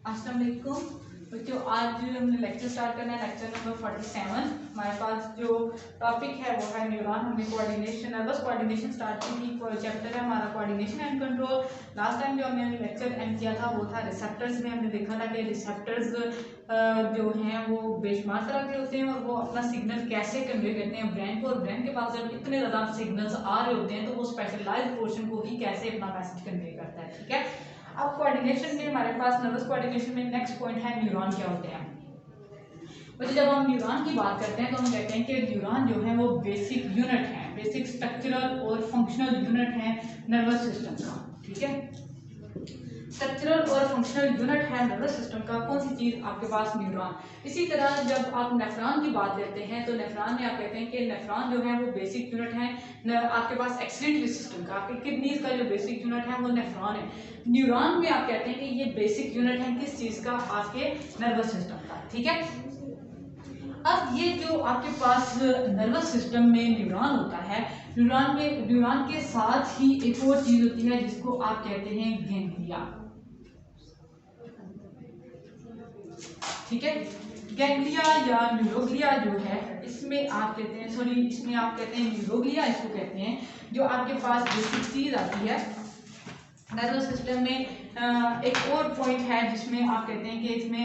अस्सलाम वालेकुम बच्चों, आज हमने लेक्चर स्टार्ट करना है। Lecture number 47। हमारे पास जो टॉपिक है वो है न्यूरॉन। हमने कोऑर्डिनेशन नर्वस कोऑर्डिनेशन स्टार्ट की थी। चैप्टर है हमारा coordination and control. Last time जो हमने लेक्चर एंड किया था वो था रिसेप्टर्स में। हमने देखा था कि रिसेप्टर्स जो हैं वो बेशुमार तरह के होते हैं और वो अपना सिग्नल कैसे कन्वे करते हैं ब्रेन को, और ब्रेन के पास जब इतने ज़्यादा सिग्नल्स आ रहे होते हैं तो वो स्पेशलाइज्ड पोर्शन को ही कैसे अपना मैसेज कन्वे करता है। ठीक है, अब कोऑर्डिनेशन में हमारे पास नर्वस कोऑर्डिनेशन में नेक्स्ट पॉइंट है न्यूरॉन क्या होते हैं। वैसे जब हम न्यूरॉन की बात करते हैं तो हम कहते हैं कि न्यूरॉन जो है वो बेसिक यूनिट है, बेसिक स्ट्रक्चरल और फंक्शनल यूनिट है नर्वस सिस्टम का। ठीक है, स्ट्रक्चरल और फंक्शनल यूनिट है नर्वस सिस्टम का। कौन सी चीज? आपके पास न्यूरॉन। इसी तरह जब आप नेफ्रॉन की बात करते हैं तो नेफ्रॉन में आप कहते हैं कि नेफ्रॉन जो है वो बेसिक यूनिट है आपके पास एक्सक्रीटरी सिस्टम का। आपके किडनीज का जो बेसिक यूनिट है वो नेफ्रॉन है। न्यूरॉन में आप कहते हैं कि ये बेसिक यूनिट है किस चीज का? आपके नर्वस सिस्टम का। ठीक है, अब ये जो आपके पास नर्वस सिस्टम में न्यूरॉन होता है, न्यूरॉन के साथ ही एक और चीज होती है जिसको आप कहते हैं गैंग्लिया। ठीक है, गैंग्लिया या न्यूरोग्लिया जो है इसमें आप कहते हैं, सॉरी इसमें आप कहते हैं न्यूरोग्लिया इसको कहते हैं, जो आपके पास बेसिक चीज आती है नर्वस सिस्टम में। एक और पॉइंट है जिसमें आप कहते हैं कि इसमें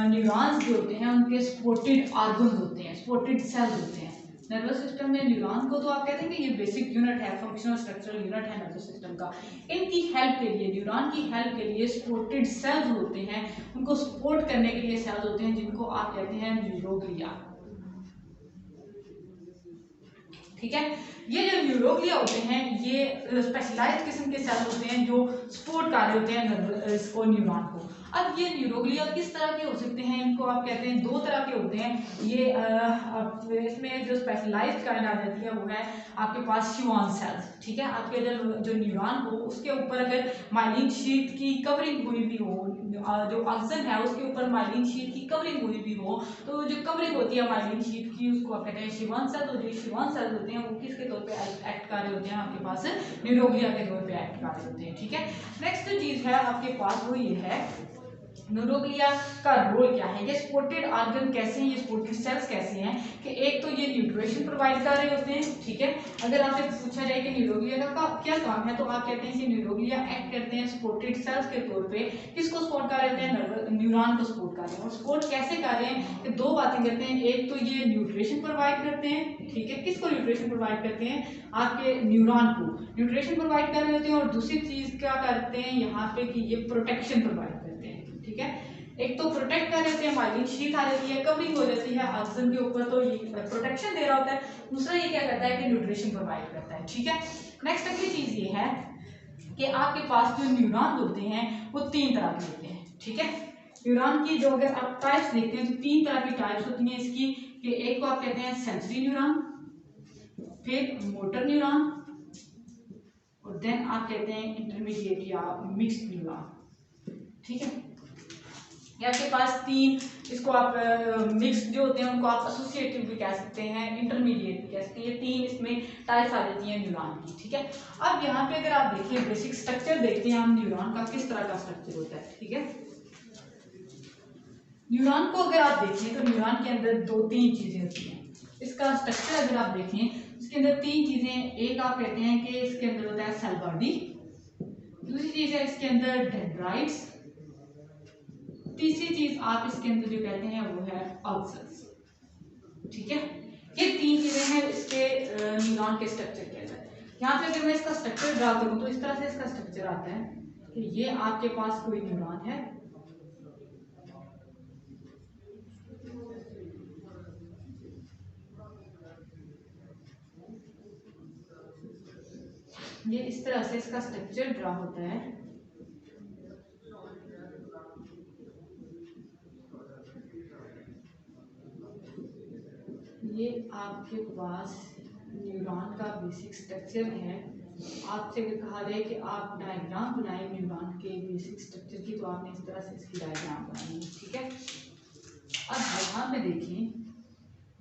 न्यूरॉन्स जो होते हैं उनके स्पोर्टेड आर्गन्स होते हैं, स्पोर्टेड सेल्स होते हैं नर्वस सिस्टम में। न्यूरॉन को तो आप कहते हैं कि ये बेसिक यूनिट है, फंक्शनल स्ट्रक्चरल यूनिट है नर्वस सिस्टम का। इनकी हेल्प के लिए, न्यूरॉन की हेल्प के लिए स्पोर्टेड सेल्स होते हैं, उनको सपोर्ट करने के लिए सेल्स होते हैं जिनको आप कहते हैं न्यूरोग्लिया। ठीक है, ये जो न्यूरोग्लिया होते हैं ये स्पेशलाइज्ड किस्म के सेल होते हैं जो सपोर्ट कर रहे होते हैं इसको, न्यूरॉन को। अब ये न्यूरोग्लिया किस तरह के हो सकते हैं? इनको आप कहते हैं दो तरह के होते हैं ये। इसमें जो स्पेशलाइज्ड काइंड आ जाती है वो है आपके पास शिवान सेल्स। ठीक है, आपके जो न्यूरॉन हो उसके ऊपर अगर माइलिन शीट की कवरिंग हुई भी हो, जो ऑक्सन है उसके ऊपर माइलिन शीट की कवरिंग हुई भी हो, तो जो कवरिंग होती है माइलिन शीट की उसको आप कहते हैं शिवान सेल। तो जो शिवान सेल होते हैं वो किसके तौर पे एक्ट कर रहे होते हैं? आपके पास न्यूरोग्लिया के तौर पे एक्ट कर रहे होते हैं। ठीक है, नेक्स्ट जो चीज है आपके पास वो ये है न्यूरोग्लिया का रोल क्या है, ये सपोर्टेड ऑर्गन कैसे हैं, ये सपोर्टेड सेल्स कैसे हैं कि एक तो ये न्यूट्रिशन प्रोवाइड कर रहे होते हैं। ठीक है, अगर आपसे पूछा जाए कि न्यूरोग्लिया का क्या काम है तो आप कहते हैं कि न्यूरोग्लिया एक्ट करते हैं सपोर्टेड सेल्स के तौर पे। किसको सपोर्ट कर रहे हैं? न्यूरॉन को सपोर्ट कर रहे हैं। और सपोर्ट कैसे कर रहे हैं कि दो बातें करते हैं, एक तो ये न्यूट्रिशन प्रोवाइड करते हैं। ठीक है, किसको न्यूट्रिशन प्रोवाइड करते हैं? आपके न्यूरॉन को न्यूट्रिशन प्रोवाइड कर रहे होते हैं। और दूसरी चीज क्या करते हैं यहाँ पे कि ये प्रोटेक्शन प्रोवाइड करते हैं। ठीक है, एक तो प्रोटेक्ट कर देते हैं, माइलिन शीट आ जाती है, कवरिंग हो जाती है ऑक्सीजन के ऊपर, तो ये प्रोटेक्शन दे रहा होता है। दूसरा ये क्या करता है कि न्यूट्रिशन प्रोवाइड करता है। ठीक है, नेक्स्ट अगली चीज ये है कि आपके पास जो न्यूरॉन होते हैं वो तीन तरह के होते हैं। ठीक है, न्यूरॉन की जो अगर आप टाइप्स देखते हैं तो तीन तरह की टाइप्स होती हैं इसकी, कि एक को आप कहते हैं सेंसरी न्यूरॉन, फिर मोटर न्यूरॉन, और देन आप कहते हैं इंटरमीडिएट या मिक्स्ड न्यूरॉन। ठीक है, ये आपके पास तीन, इसको आप मिक्स जो होते हैं उनको आप एसोसिएटिव भी कह सकते हैं, इंटरमीडिएट भी कह सकते हैं। ये तीन इसमें टाइप्स आ जाती हैं न्यूरॉन की। ठीक है, अब यहाँ पे अगर आप देखिए बेसिक स्ट्रक्चर देखते हैं हम न्यूरॉन का किस तरह का स्ट्रक्चर होता है। ठीक है, न्यूरॉन को अगर आप देखें तो न्यूरॉन के अंदर दो तीन चीजें होती हैं। इसका स्ट्रक्चर अगर आप देखें इसके अंदर तीन चीजें, एक आप कहते हैं कि इसके अंदर होता है सेल बॉडी, दूसरी चीज है इसके अंदर डेंड्राइट्स, तीसरी चीज आप इसके अंदर जो कहते हैं वो है ऑक्सल्स। ठीक है, ये तीन चीजें हैं इसके न्यूरॉन के स्ट्रक्चर के अंदर। यहाँ पे अगर मैं इसका स्ट्रक्चर ड्रा करूं तो इस तरह से इसका स्ट्रक्चर आता है कि ये आपके पास कोई न्यूरॉन है, ये इस तरह से इसका स्ट्रक्चर ड्रा होता है। ये आपके पास न्यूरॉन का बेसिक स्ट्रक्चर है। आपसे कहा जाए कि आप डायग्राम बनाएं न्यूरॉन के बेसिक स्ट्रक्चर की, तो आपने इस तरह से इसकी डायग्राम बनानी है। ठीक है, अब यहाँ पे देखें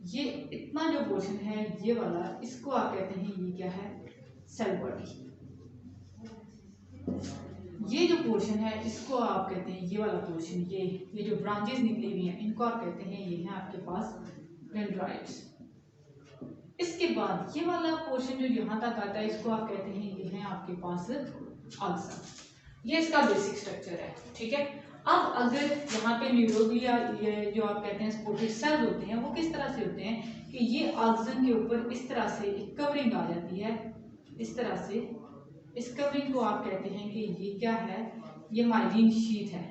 ये इतना जो पोर्शन है ये वाला, इसको आप कहते हैं ये क्या है? Cell body. ये जो पोर्शन है इसको आप कहते हैं, ये वाला पोर्शन, ये जो ब्रांचेस निकली हुई हैं इनको आप कहते हैं, ये है आपके पास डेंड्राइट्स। इसके बाद ये वाला पोर्शन जो यहाँ तक आता है इसको आप कहते हैं, ये है आपके पास अक्सर। ये इसका बेसिक स्ट्रक्चर है, ठीक है। अब अगर यहाँ पे न्यूरोग्लिया, ये जो आप कहते हैं स्पोर्टेड सेल्स होते हैं, वो किस तरह से होते हैं कि ये ऑक्सीजन के ऊपर इस तरह से एक कवरिंग आ जाती है, इस तरह से। इस कवरिंग को आप कहते हैं कि ये क्या है, ये माइलिन शीट है,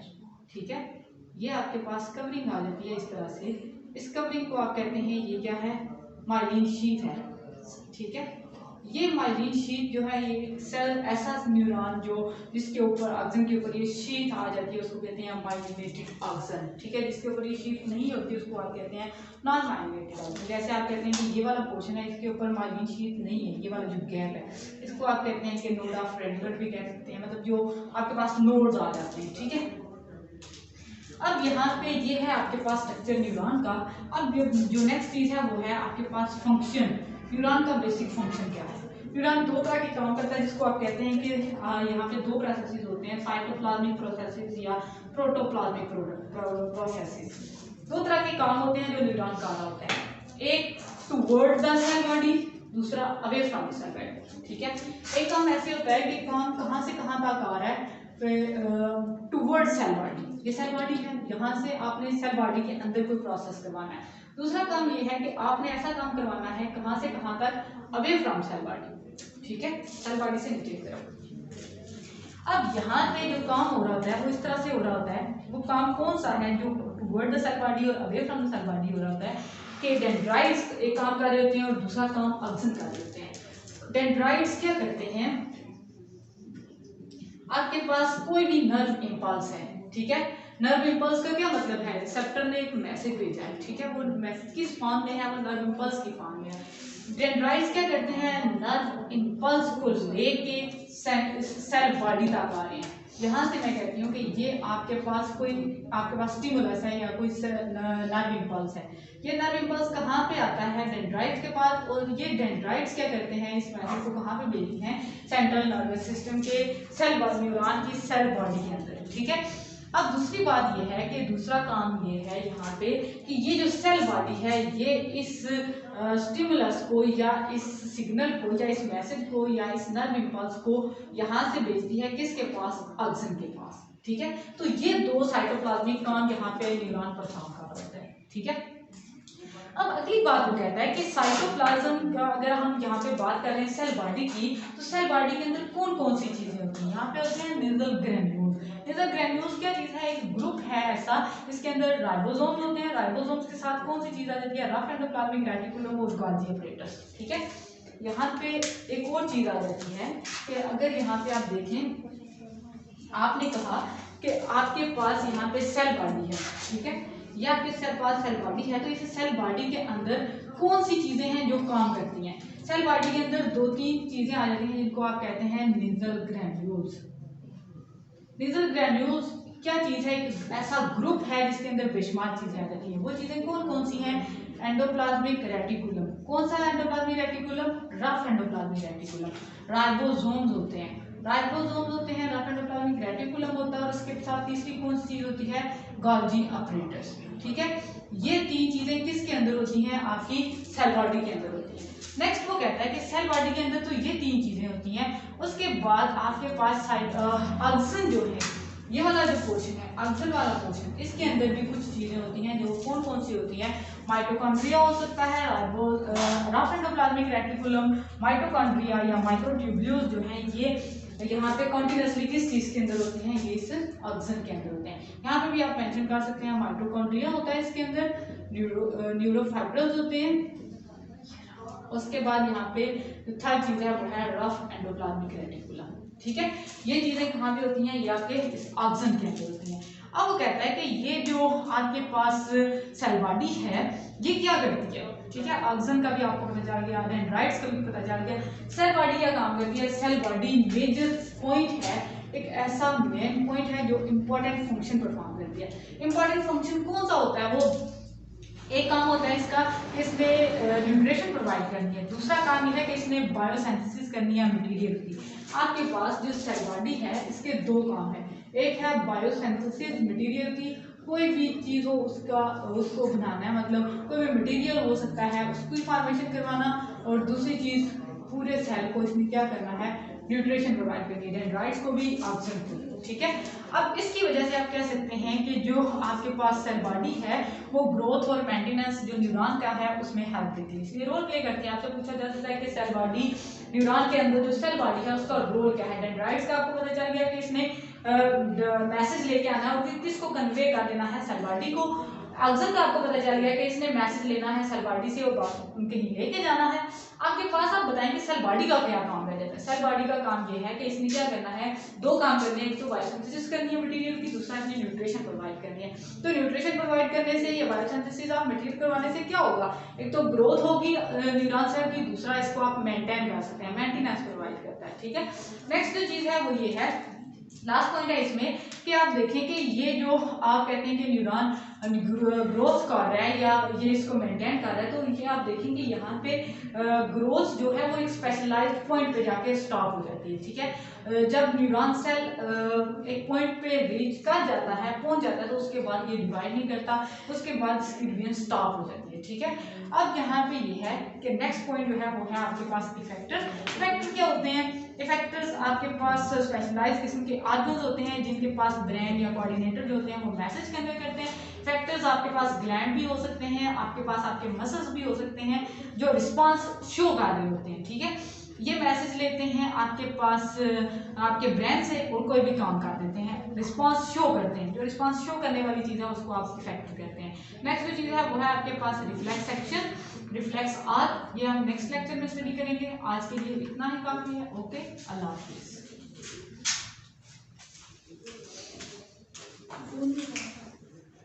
ठीक है। ये आपके पास कवरिंग आ जाती है इस तरह से। इस कवरिंग को आप कहते हैं, ये क्या है, माइलिन शीट है, ठीक है। ये माइलिन शीट जो है, ये सेल ऐसा न्यूरॉन जो जिसके ऊपर ऑक्सीजन के ऊपर ये शीट आ जाती है उसको कहते हैं माइलिनेटेड ऑक्सीजन, ठीक है। जिसके ऊपर ये शीट नहीं होती उसको आप कहते हैं नॉन माइलिनेटेड ऑक्सीजन। जैसे आप कहते हैं कि ये वाला पोर्शन है इसके ऊपर माइलिन शीट नहीं है, ये वाला जो गैप है इसको आप कहते हैं कि नोड ऑफ रेडलर भी कह सकते हैं, मतलब जो आपके पास नोड्स आ जाते हैं, ठीक है। अब यहाँ पे ये है आपके पास स्ट्रक्चर न्यूरॉन का। अब जो नेक्स्ट चीज है वो है आपके पास फंक्शन। न्यूरॉन का बेसिक फंक्शन क्या है? न्यूरॉन दो तरह के काम करता है, जिसको आप कहते हैं कि यहाँ पे दो प्रोसेसेस होते हैं, साइटोप्लाज्मिक प्रोसेसेस या प्रोटोप्लाज्मिक प्रोसेसेस। दो तरह के काम होते हैं जो न्यूरॉन कर रहा होता है, एक टुवर्ड द सेल बॉडी, दूसरा away from the cell body, ठीक है। एक काम ऐसे होता है कि काम कहाँ से कहाँ तक आ रहा है, टुवर्ड सेल बॉडी, ये सेल बॉडी है, यहाँ से आपने सेल बॉडी के अंदर कोई प्रोसेस करवाना है। दूसरा काम ये है कि आपने ऐसा काम करवाना है कहाँ से कहाँ तक, अवे फ्रॉम सेल बॉडी, ठीक है, सेल बॉडी से नीचे की तरफ। अब यहाँ पे जो काम हो रहा होता है वो इस तरह से हो रहा होता है। वो काम कौन सा है जो टुवर्ड द सेल बॉडी और away from the cell body हो रहा होता है कि डेंड्राइट्स एक काम कर रहे होते हैं और दूसरा काम ऑक्सीजन कर रहे होते हैं। डेंड्राइट्स क्या करते हैं, आपके पास कोई भी नर्व इम्पल्स है, ठीक है। नर्व इम्पल्स का क्या मतलब है, रिसेप्टर ने एक मैसेज भेजा है, ठीक है, वो मैसेज किस फॉर्म में है, वो नर्व इम्पल्स की फॉर्म में है। डेंड्राइट्स क्या करते हैं, नर्व इम्पल्स को लेके सेल बॉडी तक आ रहे हैं। यहाँ से मैं कहती हूँ कि ये आपके पास स्टिमुलस है या कोई नर्व इम्पल्स है। ये नर्व इम्पल्स कहाँ पे आता है, डेंड्राइट्स के पास, और ये डेंड्राइट्स क्या करते हैं, इस मैसेज को कहाँ पे भेजती हैं, सेंट्रल नर्वस सिस्टम के सेल न्यूरॉन की सेल बॉडी के अंदर, ठीक है। अब दूसरी बात ये है कि दूसरा काम ये है यहाँ पे कि ये जो सेल बॉडी है ये इस स्टिमुलस को या इस सिग्नल को या इस मैसेज को या इस नर्व इम्पल्स को यहाँ से भेजती है किसके पास, ऑक्सीजन के पास, ठीक है। तो ये दो साइटोप्लाज्मिक काम यहाँ पे न्यूरॉन परफॉर्म कर रहा होता है, ठीक है। अब अगली बात वो कहता है कि साइटोप्लाज्म का अगर हम यहाँ पे बात कर रहे हैं सेल बॉडी की, तो सेल बॉडी के अंदर कौन कौन सी चीजें होती हैं, यहाँ पे होते हैं नेजल ग्रैन्यूल्स। नेजल ग्रैन्यूल्स क्या चीज है, एक ग्रुप है ऐसा जिसके अंदर राइबोसोम्स होते हैं। राइबोसोम्स के साथ कौन सी चीज आ जाती है, रफ एंडोप्लाज्मिक रेटिकुलम और गोल्गी अपरेटस, ठीक है। यहाँ पे एक और चीज आ जाती है कि अगर यहाँ पे आप देखें, आपने कहा कि आपके पास यहाँ पे सेल बॉडी है, ठीक है, ये आपके पास सेल बॉडी है, तो इस सेल बॉडी के अंदर कौन सी चीजें हैं जो काम करती हैं। सेल बॉडी के अंदर दो तीन चीजें आ जाती हैं जिनको आप कहते हैं नेजल ग्रैन्यूल्स। नेजल ग्रैन्यूल्स क्या चीज है, एक ऐसा ग्रुप है जिसके अंदर बेशुमार चीजें आ जाती हैं। वो चीजें कौन कौन सी हैं, एंडोप्लाज्मिक रेटिकुलम, कौन सा endoplasmic reticulum, rough endoplasmic reticulum. Ribosomes होते हैं, राइबोसोम्स होते हैं, रफ एंडोप्लाज्मिक रेटिकुलम होता है, और उसके साथ तीसरी कौन सी चीज होती है, गोल्गी अपरेटस, ठीक है। ये तीन चीजें किसके अंदर होती हैं, आपकी सेल बॉडी के अंदर होती हैं। नेक्स्ट वो कहता है कि सेल बॉडी के अंदर तो ये तीन चीजें होती हैं, उसके बाद आपके पास ऑक्सीजन जो है, ये वाला जो पोर्शन है ऑक्सीजन वाला पोर्शन, इसके अंदर भी कुछ चीजें होती हैं जो कौन कौन सी होती हैं। माइटोकॉन्ड्रिया हो सकता है, और वो रफ एंडोप्लाज्मिक रेटिकुलम, माइटोकॉन्ड्रिया या माइक्रोट्यूब्यूल्स जो हैं ये यहाँ पे कॉन्टिन्यूसली किस चीज के अंदर होते हैं, ये इस ऑक्सीजन के अंदर होते हैं। यहाँ पे भी आप मेंशन कर सकते हैं माइटोकॉन्ड्रिया होता है, इसके अंदर न्यूरोफाइब्रल्स होते हैं। उसके बाद यहाँ पे थर्ड चीज है वो है रफ एंडोप्लाज्मिक रेटिकुलम, ठीक है। ये चीजें कहाँ पे होती हैं, ये आपके इस ऑक्सीजन के अंदर होती हैं। अब वो कहता है कि ये जो आपके पास सेल बॉडी है ये क्या करती है, ठीक है। ऑक्सीजन का भी आपको पता चल गया, डेंड्राइट्स का भी पता चल गया। सेल बॉडी क्या काम करती है, सेल बॉडी मेजर पॉइंट है, एक ऐसा मेन पॉइंट है जो इंपॉर्टेंट फंक्शन परफॉर्म करती है। इंपॉर्टेंट फंक्शन कौन सा होता है, वो एक काम होता है इसका, इसने न्यूट्रिशन प्रोवाइड करनी है। दूसरा काम ये है कि इसने बायोसिंथेसिस करनी है मटेरियल की। आपके पास जो सेल बॉडी है इसके दो काम है। एक है बायोसिंथेसिस मटेरियल की, कोई भी चीज़ हो उसको बनाना है, मतलब कोई भी मटेरियल हो सकता है उसकी फॉर्मेशन करवाना, और दूसरी चीज़ पूरे सेल को इसमें क्या करना है, न्यूट्रिशन प्रोवाइड करनी है, डेंड्राइट्स को भी ऑक्सीजन। ठीक है, अब इसकी वजह से आप कह सकते हैं कि जो आपके पास सेल बॉडी है वो ग्रोथ और मेंटेनेंस जो न्यूरॉन का है उसमें हेल्प देती है, इसलिए रोल प्ले करती है। आपसे पूछा जा सकता है कि सेल बॉडी न्यूरॉन के अंदर जो सेल बॉडी है उसका रोल क्या है। डेंड्राइट्स का आपको पता चल गया कि इसने मैसेज लेके आना है और किसको कन्वे कर देना है, सेल बॉडी को। ऑक्सीजन का आपको पता चल गया कि इसने मैसेज लेना है सेल बॉडी से और कहीं लेके जाना है। आपके पास आप बताएंगे सेल बॉडी का क्या काम रह जाता है। सेल बॉडी का काम ये है कि इसने क्या करना है, दो काम करने हैं, एक तो बायोसिंथेसिस करनी है मटेरियल की, दूसरा इसने न्यूट्रिशन प्रोवाइड करनी है। तो न्यूट्रिशन प्रोवाइड करने से या बायोसिंथेसिस आप मटेरियल करवाने से क्या होगा, एक तो ग्रोथ होगी न्यूरॉन सेल की, दूसरा इसको आप मेंटेन कर सकते हैं, मेंटेनेंस प्रोवाइड करता है। ठीक है, नेक्स्ट जो चीज़ है वो ये है, लास्ट पॉइंट है इसमें कि आप देखें कि ये जो आप कहते हैं कि न्यूरॉन ग्रोथ कर रहा है या ये इसको मेंटेन कर रहा है, तो ये आप देखेंगे यहाँ पे ग्रोथ जो है वो एक स्पेशलाइज्ड पॉइंट पे जाके स्टॉप हो जाती है। ठीक है, जब न्यूरॉन सेल एक पॉइंट पे रीच कर जाता है, पहुंच जाता है, तो उसके बाद ये डिवाइड नहीं करता, उसके बाद इसकी डिवीजन स्टॉप हो जाती है। ठीक है, अब यहाँ पे ये है कि नेक्स्ट पॉइंट जो है वो है आपके पास इफेक्टर। इफेक्टर क्या होते हैं, इफेक्टर्स आपके पास स्पेशलाइज्ड किस्म के ऑर्गन्स होते हैं जिनके पास ब्रेन या कोऑर्डिनेटर जो होते हैं वो मैसेज कन्वे करते हैं। इफेक्टर्स आपके पास ग्लैंड भी हो सकते हैं, आपके पास आपके मसल्स भी हो सकते हैं जो रिस्पांस शो कर रहे होते हैं। ठीक है, ये मैसेज लेते हैं आपके पास आपके ब्रेन से और कोई भी काम कर देते हैं, रिस्पांस शो करते हैं। जो रिस्पांस शो करने वाली चीज़ है उसको आप इफेक्टर कहते हैं। नेक्स्ट जो चीज़ है वो है आपके पास रिफ्लेक्स एक्शन, रिफ्लेक्स आर, ये हम नेक्स्ट लेक्चर में स्टडी करेंगे। आज के लिए इतना ही काफ़ी है। ओके, अल्लाह हाफिज़।